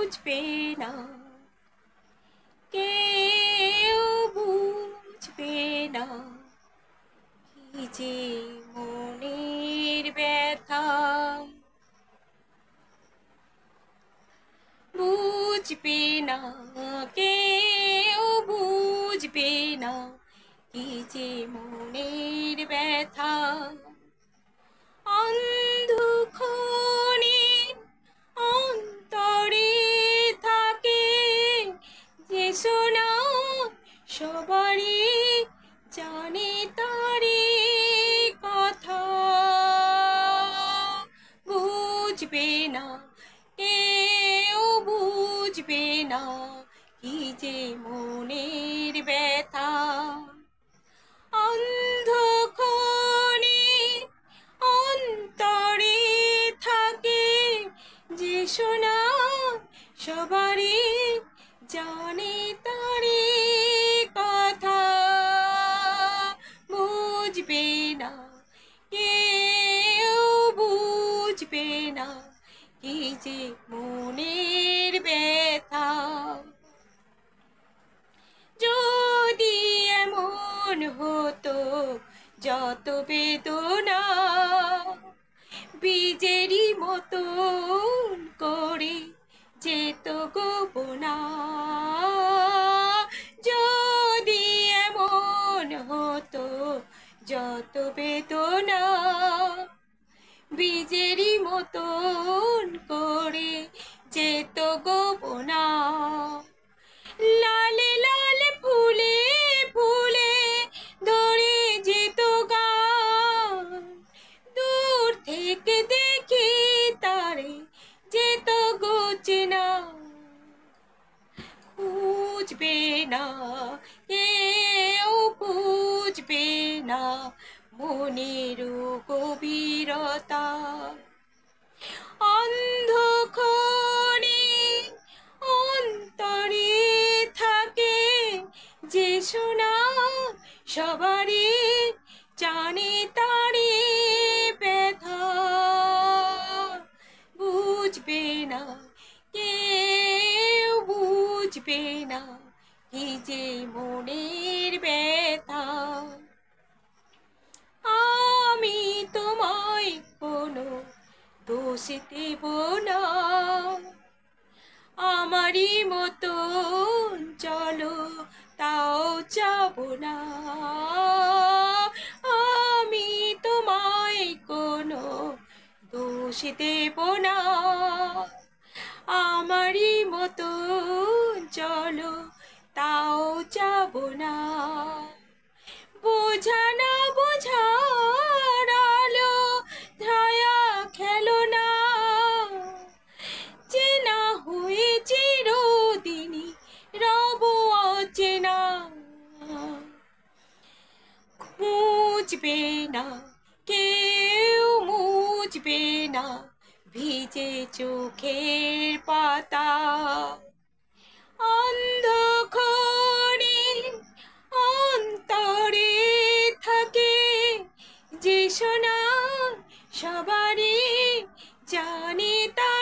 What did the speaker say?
বুঝবে না, কেউ বুঝবে না কি যে মনের ব্যথা। বুঝবে না, কেউ বুঝবে না কি যে মনের ব্যথা। অন্ধক্ষণে অন্তরে থাকে যে সোনা, সবারই জানে তারে কথা। বুঝবে না, কেউ বুঝবে না কি যে মনের ব্যথা। অন্ধক্ষণে অন্তরে থাকে যে সোনা, সবারই জানে তারে কথা। বুঝবে না, কেউ বুঝবে না কি যে মনের ব্যথা। যদি এমন হতো যত বেদনা বীজেরই মতন করে যেত গোপনা। যদি এমন হতো যত বেদনা বীজেরই মতন করে যেত গোপনা। লালে লালে ফুলে ফুলে ধরে যেত গান, দূর থেকে দেখি তারে যেত গোচেনা। খুঁজবে না, কেউ খুঁজবে না মনের গভীরতা। অন্ধক্ষণে অন্তরে থাকে যে সোনা, সবারই জানে তারে ব্যথা। বুঝবে না, কেউ বুঝবে না কি যে মনের ব্যথা। আমি তোমায় কোনো দোষ দেব না, আমারই মতন চলো তাও যাবো না। আমি তোমায় কোনো দোষ দেব না, আমারই মতন চলো তাও যাবো না। বোঝা না বোঝার আলো ধায়া খেলো না, চেনা হয়ে চিরদিনই রব অচেনা। মুছবে না, কেউ মুছবে না ভিজে চোখের পাতা। অন্ধক্ষণে অন্তরে থাকে যে সোনা, সবারই জানে তা